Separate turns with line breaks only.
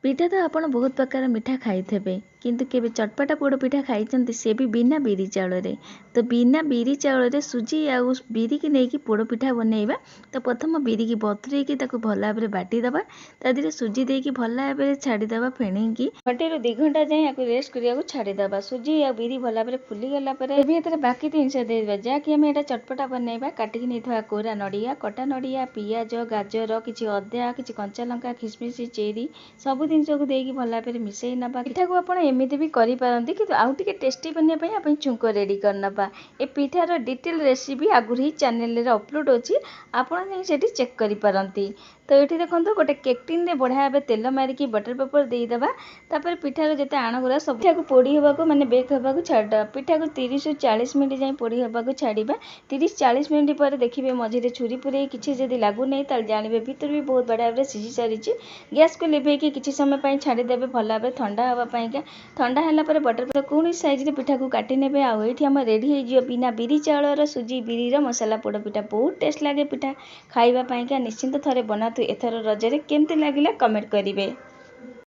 पिठा तो आपण बहुत प्रकार मिठा खाइथे किंतु केबे चटपटा पोड़ पिठा खाई से भी बिना बिरी चाउल रे। तो बिना बिरी चाउल रे सुजी आ बिरी की नहीं पोड़ पिठा बनइबा। तो प्रथम बिरी की बतुरे की भल भाव बाटी दबा तादे सुजी देकी भल भाव छाड़ीदबा फेणी की घंटे रू 2 घंटा जाए या रेस्ट करिया छाड़ीदबा। सुजी आ बिरी भल भाव फुली गला बाकी जिनस देवा जहाँकि आम एटा चटपटा बनइबा। काटिकी नहीं कोरा नड़िया कटा नड़िया पियाज गाजर किसी अदा किसी कंचा लंका खिसमिश चेरी सब जिन को देकी भल भाव मिसई नबा। पिठा को आप एमती भी करपारती कि आउ टे टेस्टी बनवाई आप छुंक रेडी करनबा। ए पिठार डिटेल रेसिपी आगुरी ही चैनल रे अपलोड अच्छी आपड़ी चेक करपारती। तो ये देखो गोटे केक टिन रे बढ़िया भाव तेल मारिकी बटर पेपर देदेबा। तापर पिठार जिते आणगुरा सब पिठा को पोड़ी होगा मैंने बेक होगा छाड़ा पिठा को 30 ରୁ 40 मिनट जाए पोड़ी होगा छाड़ा। 30-40 मिनट पर देखिए मझे छुरी पुरे किसी जदि लगुना जानवे भितर भी बहुत बढ़िया भाव सीझी सारी। गैस को लिभेकी किसी समय छाड़ीदेवे भल भाव ठंडा हाँपाइका। ठंडा है बटर पेपर कौन साइज पिठा को काटी ने आम रेडी हो बिना बिरी चाउल सुजी बिरी मसला पोड़ पिठा बहुत टेस्ट लगे। पिठा खाइबापा निश्चिंत थे बनातु एथर रजरे केमती लगिला कमेंट करेंगे।